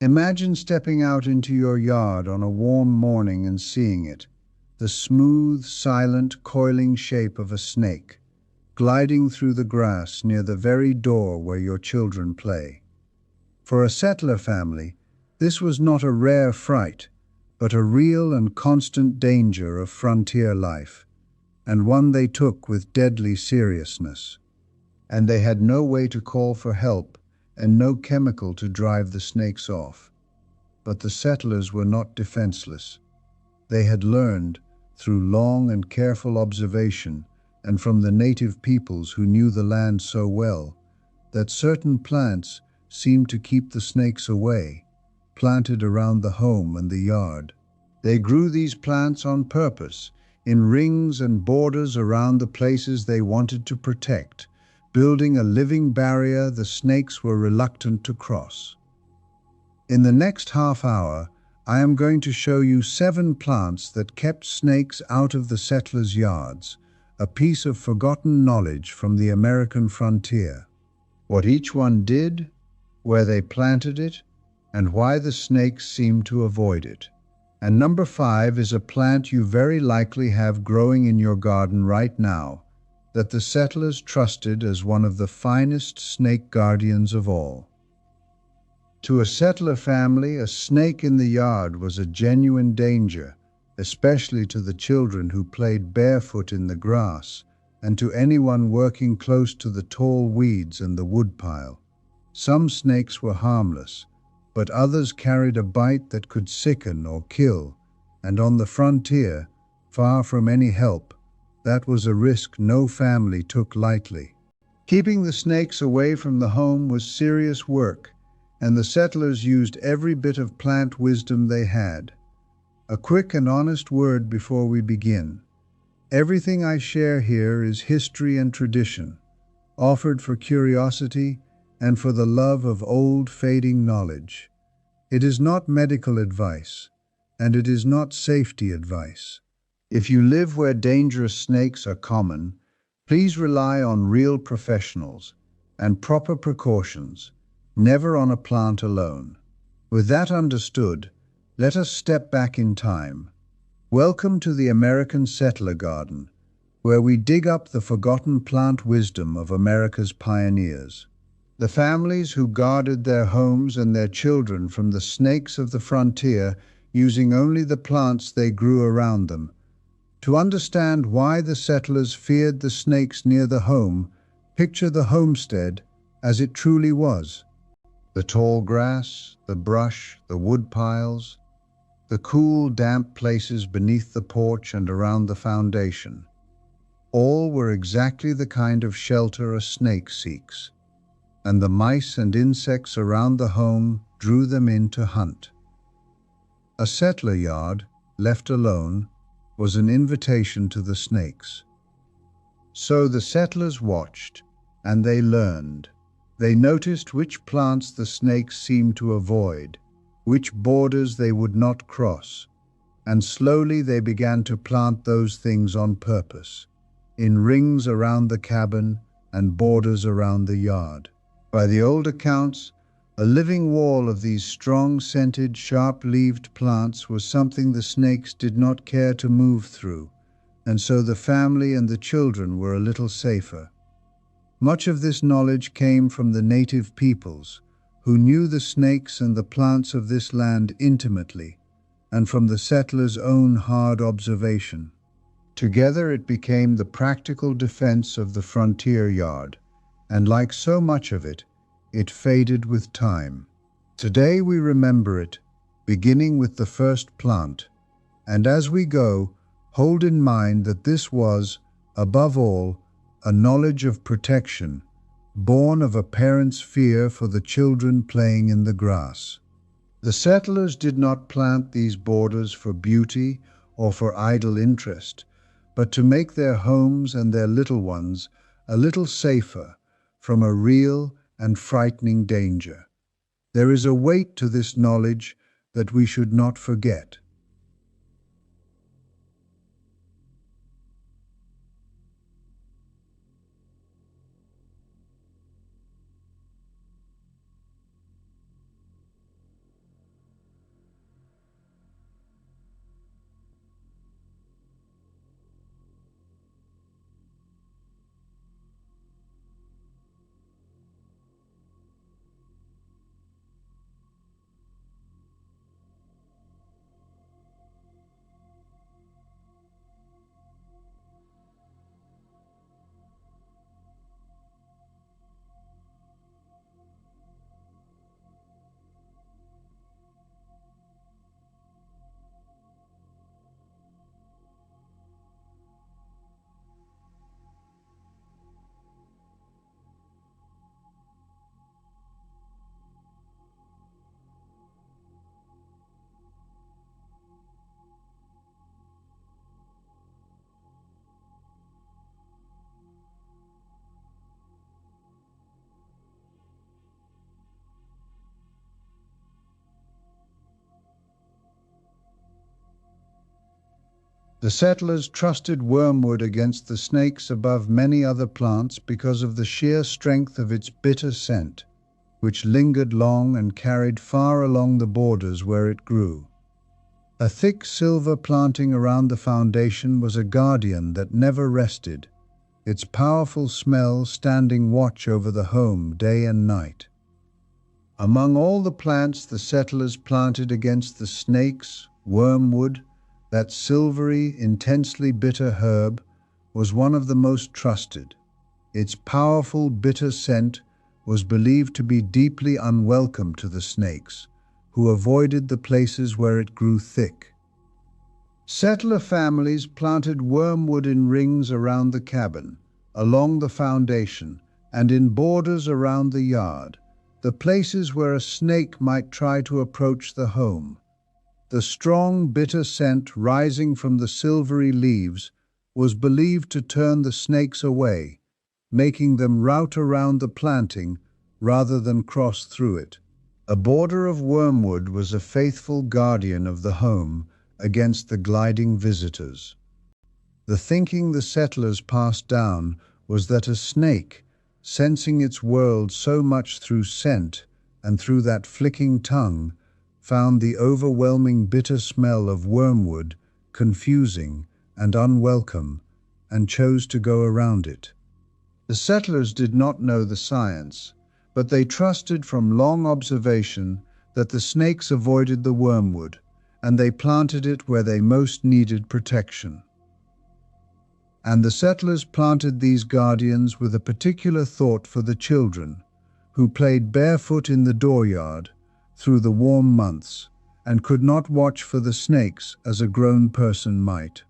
Imagine stepping out into your yard on a warm morning and seeing it, the smooth, silent, coiling shape of a snake, gliding through the grass near the very door where your children play. For a settler family, this was not a rare fright, but a real and constant danger of frontier life, and one they took with deadly seriousness. And they had no way to call for help and no chemical to drive the snakes off. But the settlers were not defenseless. They had learned, through long and careful observation, and from the native peoples who knew the land so well, that certain plants seemed to keep the snakes away, planted around the home and the yard. They grew these plants on purpose, in rings and borders around the places they wanted to protect, building a living barrier the snakes were reluctant to cross. In the next half hour, I am going to show you 7 plants that kept snakes out of the settlers' yards, a piece of forgotten knowledge from the American frontier. What each one did, where they planted it, and why the snakes seemed to avoid it. And number 5 is a plant you very likely have growing in your garden right now, that the settlers trusted as one of the finest snake guardians of all. To a settler family, a snake in the yard was a genuine danger, especially to the children who played barefoot in the grass, and to anyone working close to the tall weeds and the woodpile. Some snakes were harmless, but others carried a bite that could sicken or kill, and on the frontier, far from any help, that was a risk no family took lightly. Keeping the snakes away from the home was serious work, and the settlers used every bit of plant wisdom they had. A quick and honest word before we begin. Everything I share here is history and tradition, offered for curiosity and for the love of old fading knowledge. It is not medical advice, and it is not safety advice. If you live where dangerous snakes are common, please rely on real professionals and proper precautions, never on a plant alone. With that understood, let us step back in time. Welcome to the American settler garden, where we dig up the forgotten plant wisdom of America's pioneers. The families who guarded their homes and their children from the snakes of the frontier, using only the plants they grew around them. To understand why the settlers feared the snakes near the home, picture the homestead as it truly was. The tall grass, the brush, the wood piles, the cool, damp places beneath the porch and around the foundation. All were exactly the kind of shelter a snake seeks, and the mice and insects around the home drew them in to hunt. A settler yard, left alone, was an invitation to the snakes. So the settlers watched, and they learned. They noticed which plants the snakes seemed to avoid, which borders they would not cross, and slowly they began to plant those things on purpose, in rings around the cabin and borders around the yard. By the old accounts, a living wall of these strong scented, sharp-leaved plants was something the snakes did not care to move through, and so the family and the children were a little safer. Much of this knowledge came from the native peoples, who knew the snakes and the plants of this land intimately, and from the settlers' own hard observation. Together it became the practical defense of the frontier yard, and like so much of it, it faded with time. Today we remember it, beginning with the first plant, and as we go, hold in mind that this was, above all, a knowledge of protection, born of a parent's fear for the children playing in the grass. The settlers did not plant these borders for beauty or for idle interest, but to make their homes and their little ones a little safer from a real and frightening danger. There is a weight to this knowledge that we should not forget. The settlers trusted wormwood against the snakes above many other plants because of the sheer strength of its bitter scent, which lingered long and carried far along the borders where it grew. A thick silver planting around the foundation was a guardian that never rested, its powerful smell standing watch over the home day and night. Among all the plants the settlers planted against the snakes, wormwood, that silvery, intensely bitter herb, was one of the most trusted. Its powerful, bitter scent was believed to be deeply unwelcome to the snakes, who avoided the places where it grew thick. Settler families planted wormwood in rings around the cabin, along the foundation, and in borders around the yard, the places where a snake might try to approach the home. The strong, bitter scent rising from the silvery leaves was believed to turn the snakes away, making them route around the planting rather than cross through it. A border of wormwood was a faithful guardian of the home against the gliding visitors. The thinking the settlers passed down was that a snake, sensing its world so much through scent and through that flicking tongue, found the overwhelming bitter smell of wormwood confusing and unwelcome and chose to go around it. The settlers did not know the science, but they trusted from long observation that the snakes avoided the wormwood, and they planted it where they most needed protection. And the settlers planted these guardians with a particular thought for the children, who played barefoot in the dooryard through the warm months and could not watch for the snakes as a grown person might.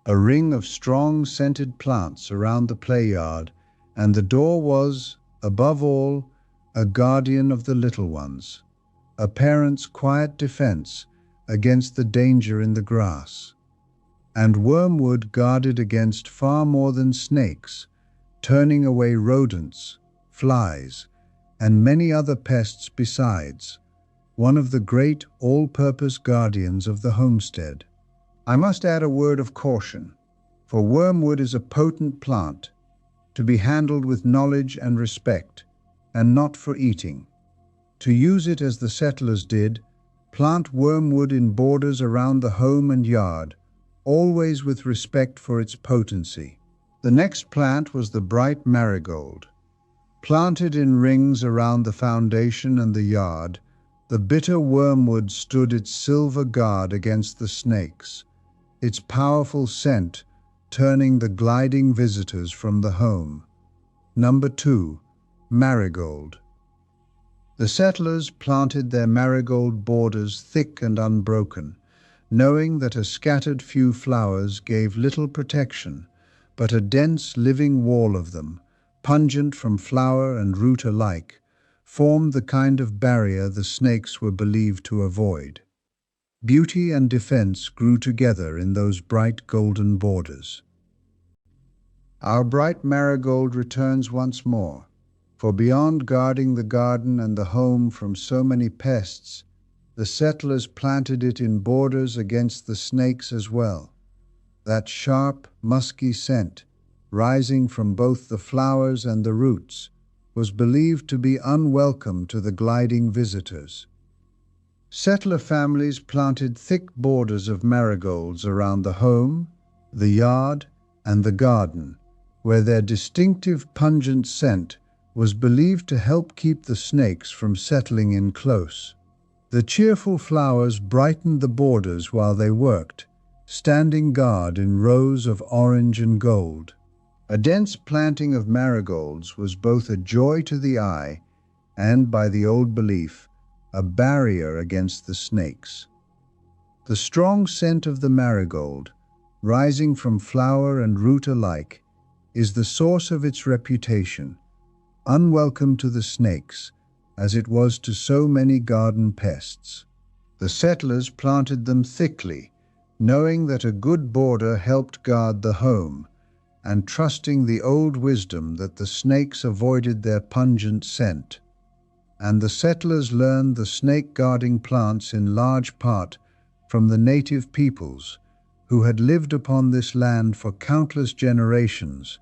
A ring of strong scented plants around the play yard, and the door was, above all, a guardian of the little ones, a parent's quiet defense against the danger in the grass. And wormwood guarded against far more than snakes, turning away rodents, flies, and many other pests besides, one of the great all-purpose guardians of the homestead. I must add a word of caution, for wormwood is a potent plant, to be handled with knowledge and respect, and not for eating. To use it as the settlers did, plant wormwood in borders around the home and yard, always with respect for its potency. The next plant was the bright marigold. Planted in rings around the foundation and the yard, the bitter wormwood stood its silver guard against the snakes, its powerful scent turning the gliding visitors from the home. Number 2. Marigold. The settlers planted their marigold borders thick and unbroken, knowing that a scattered few flowers gave little protection, but a dense living wall of them, pungent from flower and root alike, formed the kind of barrier the snakes were believed to avoid. Beauty and defense grew together in those bright golden borders. Our bright marigold returns once more, for beyond guarding the garden and the home from so many pests, the settlers planted it in borders against the snakes as well. That sharp, musky scent, rising from both the flowers and the roots, was believed to be unwelcome to the gliding visitors. Settler families planted thick borders of marigolds around the home, the yard, and the garden, where their distinctive pungent scent was believed to help keep the snakes from settling in close. The cheerful flowers brightened the borders while they worked, standing guard in rows of orange and gold. A dense planting of marigolds was both a joy to the eye and, by the old belief, a barrier against the snakes. The strong scent of the marigold, rising from flower and root alike, is the source of its reputation, unwelcome to the snakes, as it was to so many garden pests. The settlers planted them thickly, knowing that a good border helped guard the home, and trusting the old wisdom that the snakes avoided their pungent scent. And the settlers learned the snake-guarding plants in large part from the native peoples, who had lived upon this land for countless generations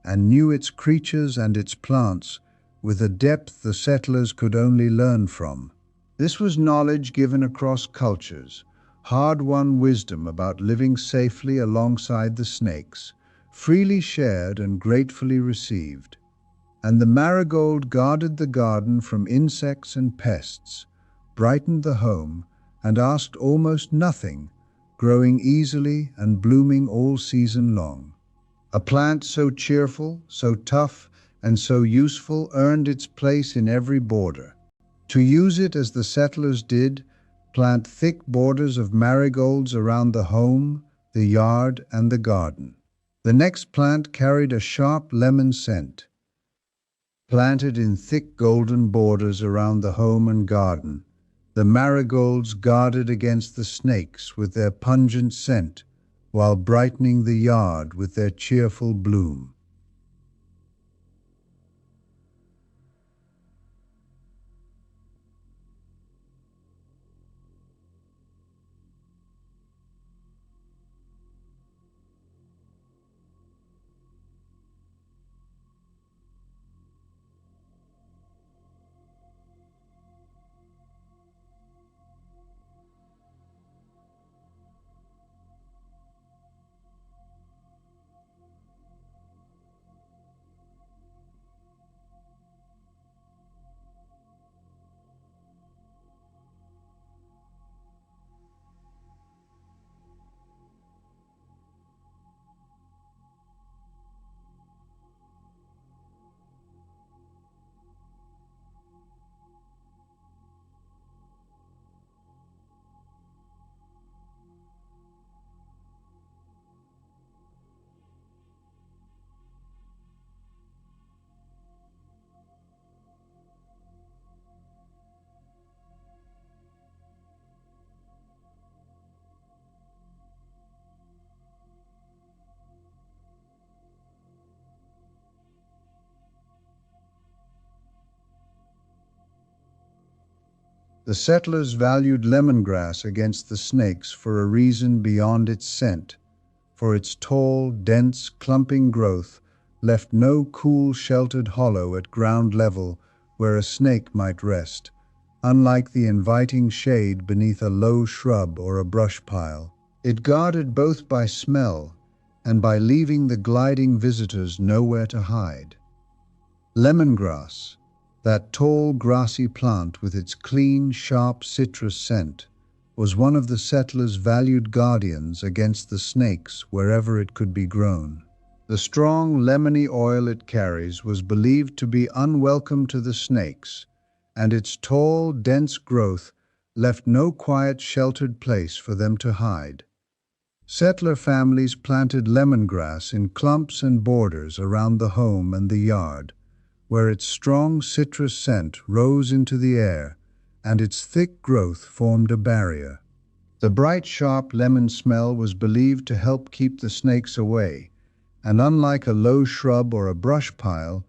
and knew its creatures and its plants with a depth the settlers could only learn from. This was knowledge given across cultures, hard-won wisdom about living safely alongside the snakes, freely shared and gratefully received. And the marigold guarded the garden from insects and pests, brightened the home, and asked almost nothing, growing easily and blooming all season long. A plant so cheerful, so tough, and so useful earned its place in every border. To use it as the settlers did, plant thick borders of marigolds around the home, the yard, and the garden. The next plant carried a sharp lemon scent. Planted in thick golden borders around the home and garden, the marigolds guarded against the snakes with their pungent scent, while brightening the yard with their cheerful bloom. The settlers valued lemongrass against the snakes for a reason beyond its scent, for its tall, dense, clumping growth left no cool, sheltered hollow at ground level where a snake might rest, unlike the inviting shade beneath a low shrub or a brush pile. It guarded both by smell and by leaving the gliding visitors nowhere to hide. Lemongrass, that tall, grassy plant with its clean, sharp citrus scent, was one of the settlers' valued guardians against the snakes wherever it could be grown. The strong, lemony oil it carries was believed to be unwelcome to the snakes, and its tall, dense growth left no quiet, sheltered place for them to hide. Settler families planted lemongrass in clumps and borders around the home and the yard, where its strong citrus scent rose into the air and its thick growth formed a barrier. The bright, sharp lemon smell was believed to help keep the snakes away, and unlike a low shrub or a brush pile,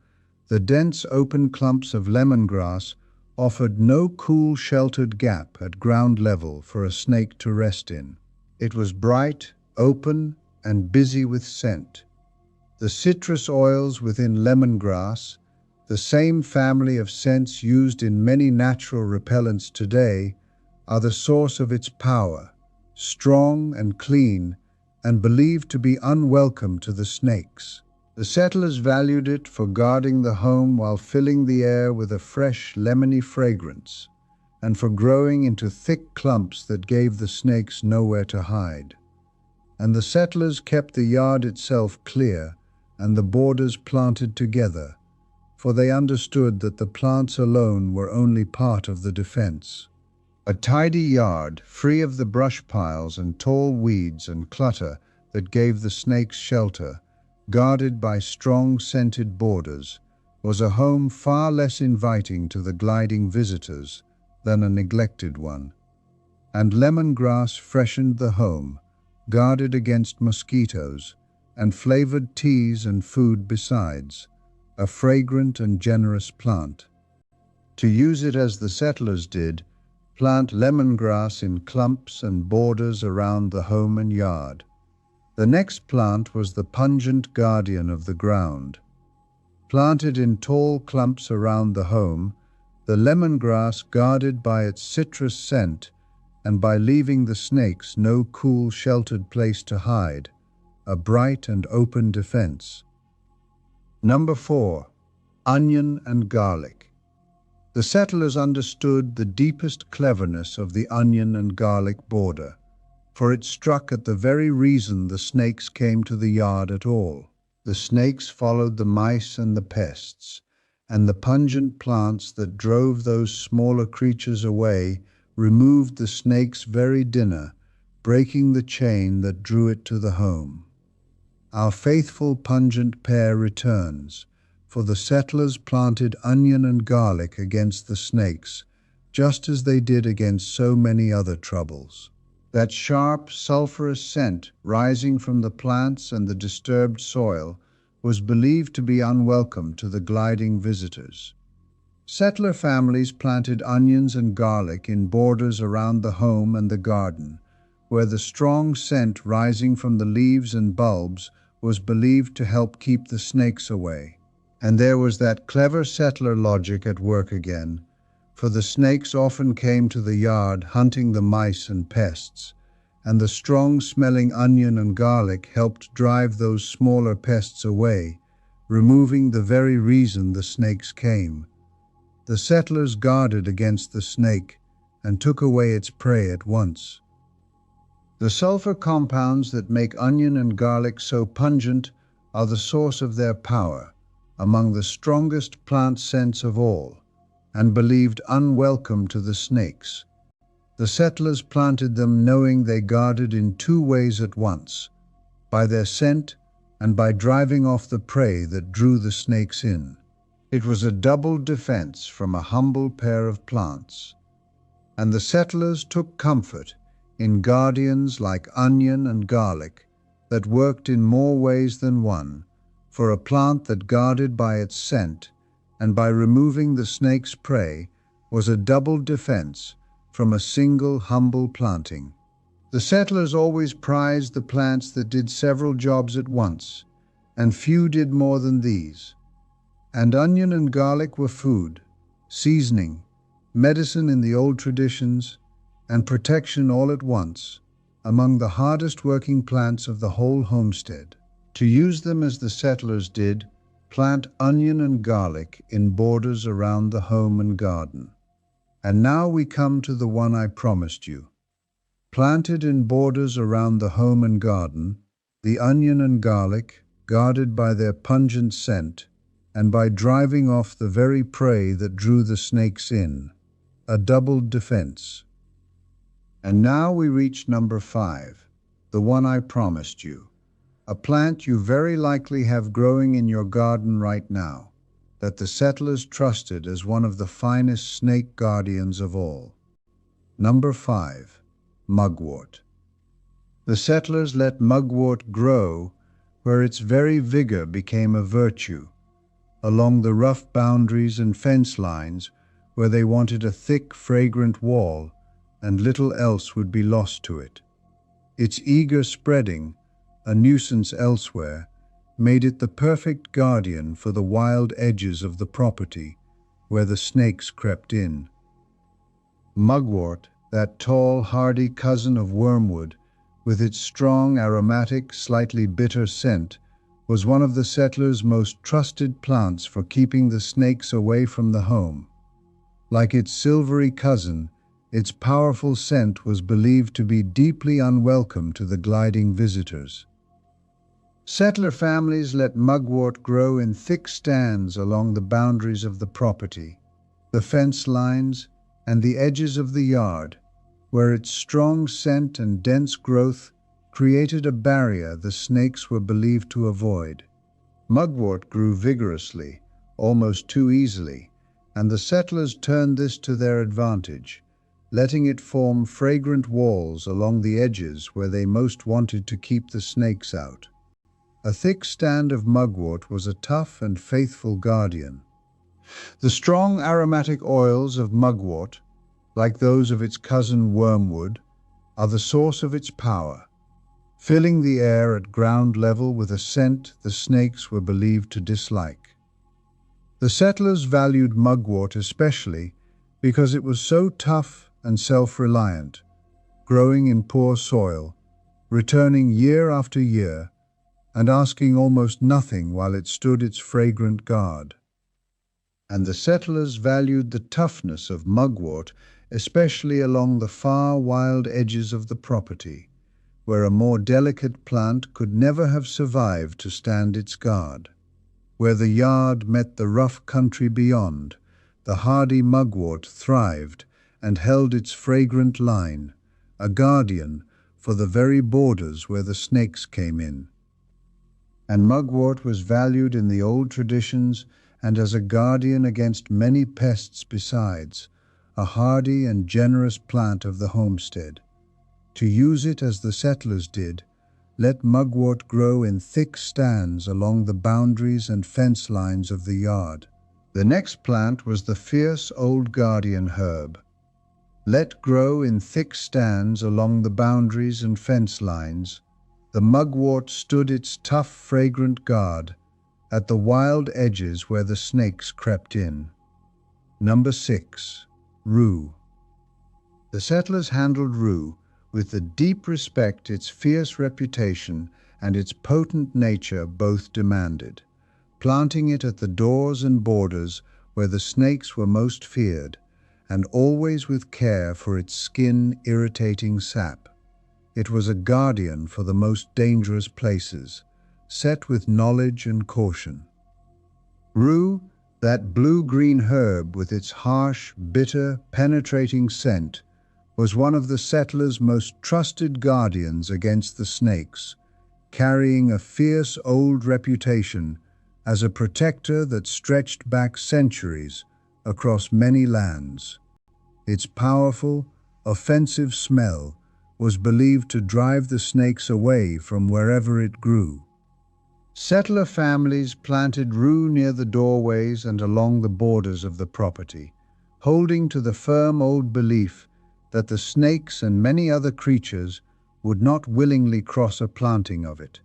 the dense open clumps of lemongrass offered no cool, sheltered gap at ground level for a snake to rest in. It was bright, open, and busy with scent. The citrus oils within lemongrass, the same family of scents used in many natural repellents today, are the source of its power, strong and clean, and believed to be unwelcome to the snakes. The settlers valued it for guarding the home while filling the air with a fresh, lemony fragrance, and for growing into thick clumps that gave the snakes nowhere to hide. And the settlers kept the yard itself clear and the borders planted together, for they understood that the plants alone were only part of the defense. A tidy yard, free of the brush piles and tall weeds and clutter that gave the snakes shelter, guarded by strong scented borders, was a home far less inviting to the gliding visitors than a neglected one. And lemongrass freshened the home, guarded against mosquitoes, and flavored teas and food besides, a fragrant and generous plant. To use it as the settlers did, plant lemongrass in clumps and borders around the home and yard. The next plant was the pungent guardian of the ground. Planted in tall clumps around the home, the lemongrass guarded by its citrus scent and by leaving the snakes no cool, sheltered place to hide, a bright and open defense. Number 4. Onion and garlic. The settlers understood the deepest cleverness of the onion and garlic border, for it struck at the very reason the snakes came to the yard at all. The snakes followed the mice and the pests, and the pungent plants that drove those smaller creatures away removed the snake's very dinner, breaking the chain that drew it to the home. Our faithful pungent pair returns, for the settlers planted onion and garlic against the snakes, just as they did against so many other troubles. That sharp, sulphurous scent rising from the plants and the disturbed soil was believed to be unwelcome to the gliding visitors. Settler families planted onions and garlic in borders around the home and the garden, where the strong scent rising from the leaves and bulbs was believed to help keep the snakes away. And there was that clever settler logic at work again, for the snakes often came to the yard hunting the mice and pests, and the strong-smelling onion and garlic helped drive those smaller pests away, removing the very reason the snakes came. The settlers guarded against the snake and took away its prey at once. The sulfur compounds that make onion and garlic so pungent are the source of their power, among the strongest plant scents of all, and believed unwelcome to the snakes. The settlers planted them knowing they guarded in two ways at once, by their scent and by driving off the prey that drew the snakes in. It was a double defense from a humble pair of plants, and the settlers took comfort in guardians like onion and garlic that worked in more ways than one, for a plant that guarded by its scent and by removing the snake's prey was a double defense from a single humble planting. The settlers always prized the plants that did several jobs at once, and few did more than these. And onion and garlic were food, seasoning, medicine in the old traditions, and protection all at once, among the hardest working plants of the whole homestead. To use them as the settlers did, plant onion and garlic in borders around the home and garden. And now we come to the one I promised you. Planted in borders around the home and garden, the onion and garlic, guarded by their pungent scent, and by driving off the very prey that drew the snakes in, a doubled defense. And now we reach number 5, the one I promised you. A plant you very likely have growing in your garden right now, that the settlers trusted as one of the finest snake guardians of all. Number 5, mugwort. The settlers let mugwort grow where its very vigor became a virtue, along the rough boundaries and fence lines where they wanted a thick, fragrant wall, and little else would be lost to it. Its eager spreading, a nuisance elsewhere, made it the perfect guardian for the wild edges of the property where the snakes crept in. Mugwort, that tall, hardy cousin of wormwood, with its strong, aromatic, slightly bitter scent, was one of the settlers' most trusted plants for keeping the snakes away from the home. Like its silvery cousin, its powerful scent was believed to be deeply unwelcome to the gliding visitors. Settler families let mugwort grow in thick stands along the boundaries of the property, the fence lines, and the edges of the yard, where its strong scent and dense growth created a barrier the snakes were believed to avoid. Mugwort grew vigorously, almost too easily, and the settlers turned this to their advantage, letting it form fragrant walls along the edges where they most wanted to keep the snakes out. A thick stand of mugwort was a tough and faithful guardian. The strong aromatic oils of mugwort, like those of its cousin wormwood, are the source of its power. filling the air at ground level with a scent the snakes were believed to dislike. The settlers valued mugwort especially because it was so tough and self-reliant, growing in poor soil, returning year after year, and asking almost nothing while it stood its fragrant guard. And the settlers valued the toughness of mugwort, especially along the far wild edges of the property, where a more delicate plant could never have survived to stand its guard. Where the yard met the rough country beyond, the hardy mugwort thrived and held its fragrant line, a guardian for the very borders where the snakes came in. And mugwort was valued in the old traditions and as a guardian against many pests besides, a hardy and generous plant of the homestead. To use it as the settlers did, let mugwort grow in thick stands along the boundaries and fence lines of the yard. The next plant was the fierce old guardian herb. Let grow in thick stands along the boundaries and fence lines, the mugwort stood its tough, fragrant guard at the wild edges where the snakes crept in. Number 6. Rue. The settlers handled rue with the deep respect its fierce reputation and its potent nature both demanded, planting it at the doors and borders where the snakes were most feared, and always with care for its skin-irritating sap. It was a guardian for the most dangerous places, set with knowledge and caution. Rue, that blue-green herb with its harsh, bitter, penetrating scent, was one of the settlers' most trusted guardians against the snakes, carrying a fierce old reputation as a protector that stretched back centuries across many lands. Its powerful, offensive smell was believed to drive the snakes away from wherever it grew. Settler families planted rue near the doorways and along the borders of the property, holding to the firm old belief that the snakes and many other creatures would not willingly cross a planting of it.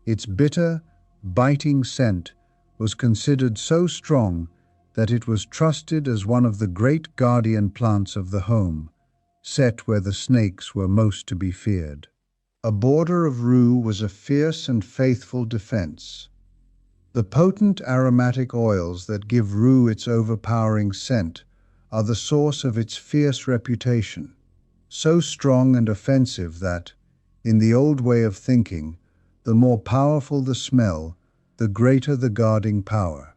Its bitter, biting scent was considered so strong that it was trusted as one of the great guardian plants of the home, set where the snakes were most to be feared. A border of rue was a fierce and faithful defense. The potent aromatic oils that give rue its overpowering scent are the source of its fierce reputation, so strong and offensive that, in the old way of thinking, the more powerful the smell, the greater the guarding power.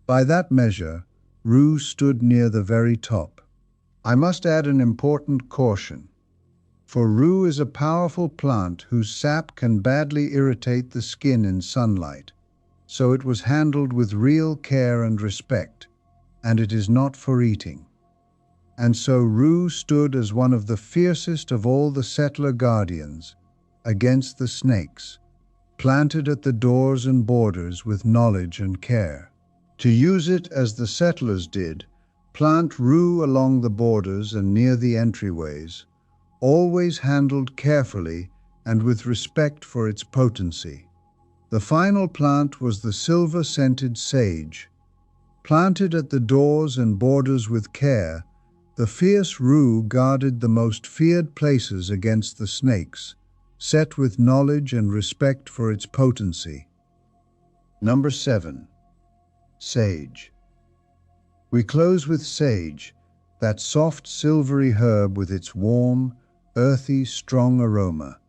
By that measure, rue stood near the very top. I must add an important caution, for rue is a powerful plant whose sap can badly irritate the skin in sunlight, so it was handled with real care and respect, and it is not for eating. And so rue stood as one of the fiercest of all the settler guardians against the snakes, planted at the doors and borders with knowledge and care. To use it as the settlers did, plant rue along the borders and near the entryways, always handled carefully and with respect for its potency. The final plant was the silver-scented sage. Planted at the doors and borders with care, the fierce rue guarded the most feared places against the snakes, set with knowledge and respect for its potency. Number 7. Sage. We close with sage, that soft silvery herb with its warm, earthy, strong aroma,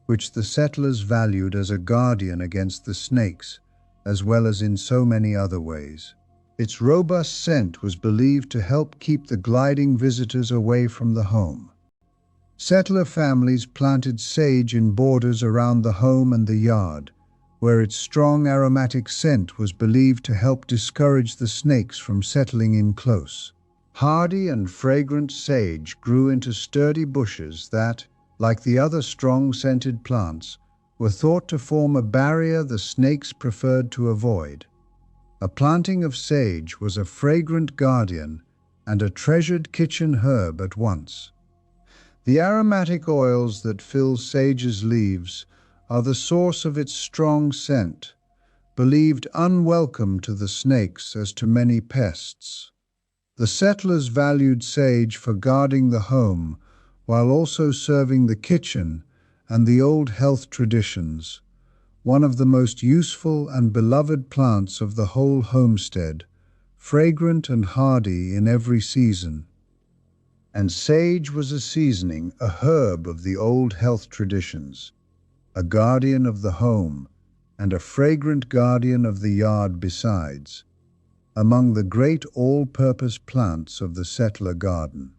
which the settlers valued as a guardian against the snakes, as well as in so many other ways. Its robust scent was believed to help keep the gliding visitors away from the home. Settler families planted sage in borders around the home and the yard, where its strong aromatic scent was believed to help discourage the snakes from settling in close. Hardy and fragrant sage grew into sturdy bushes that, like the other strong-scented plants, were thought to form a barrier the snakes preferred to avoid. A planting of sage was a fragrant guardian and a treasured kitchen herb at once. The aromatic oils that fill sage's leaves are the source of its strong scent, believed unwelcome to the snakes as to many pests. The settlers valued sage for guarding the home while also serving the kitchen and the old health traditions, one of the most useful and beloved plants of the whole homestead, fragrant and hardy in every season. And sage was a seasoning, a herb of the old health traditions, a guardian of the home, and a fragrant guardian of the yard besides, among the great all-purpose plants of the settler garden.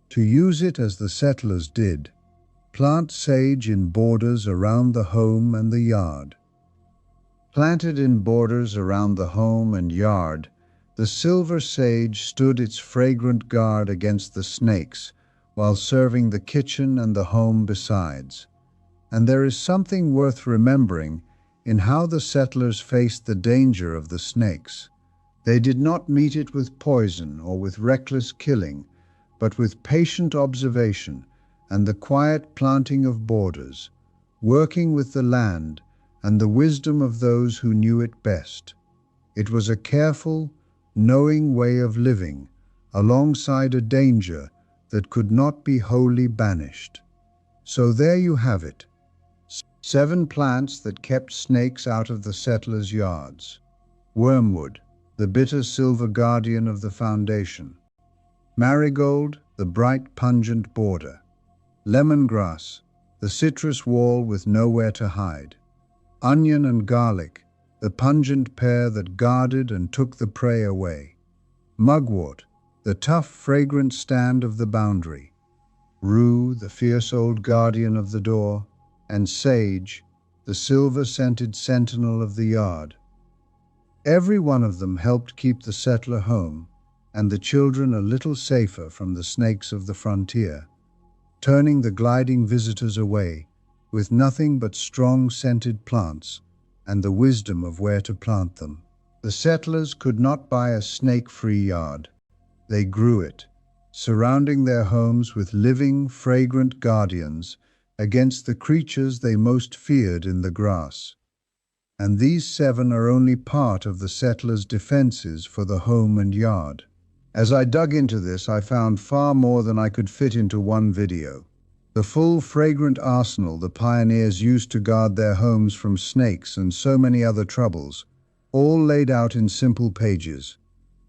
To use it as the settlers did, plant sage in borders around the home and the yard. Planted in borders around the home and yard, the silver sage stood its fragrant guard against the snakes, while serving the kitchen and the home besides. And there is something worth remembering in how the settlers faced the danger of the snakes. They did not meet it with poison or with reckless killing, but with patient observation and the quiet planting of borders, working with the land and the wisdom of those who knew it best. It was a careful, knowing way of living, alongside a danger that could not be wholly banished. So there you have it. 7 plants that kept snakes out of the settlers' yards. Wormwood, the bitter silver guardian of the foundation. Marigold, the bright pungent border. Lemongrass, the citrus wall with nowhere to hide. Onion and garlic, the pungent pair that guarded and took the prey away. Mugwort, the tough, fragrant stand of the boundary. Rue, the fierce old guardian of the door. And sage, the silver-scented sentinel of the yard. Every one of them helped keep the settler home and the children a little safer from the snakes of the frontier, turning the gliding visitors away with nothing but strong scented plants and the wisdom of where to plant them. The settlers could not buy a snake-free yard. They grew it, surrounding their homes with living, fragrant guardians against the creatures they most feared in the grass. And these 7 are only part of the settlers' defenses for the home and yard. As I dug into this, I found far more than I could fit into one video. The full, fragrant arsenal the pioneers used to guard their homes from snakes and so many other troubles, all laid out in simple pages.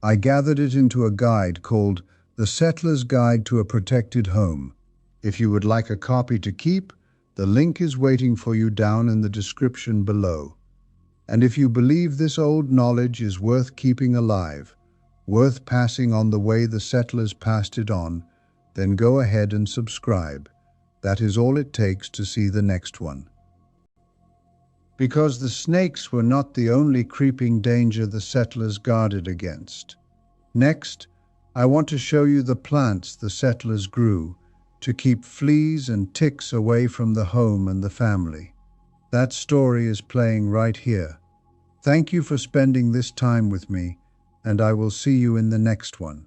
I gathered it into a guide called The Settler's Guide to a Protected Home. If you would like a copy to keep, the link is waiting for you down in the description below. And if you believe this old knowledge is worth keeping alive, worth passing on the way the settlers passed it on, then go ahead and subscribe. That is all it takes to see the next one. Because the snakes were not the only creeping danger the settlers guarded against. Next, I want to show you the plants the settlers grew to keep fleas and ticks away from the home and the family. That story is playing right here. Thank you for spending this time with me, and I will see you in the next one.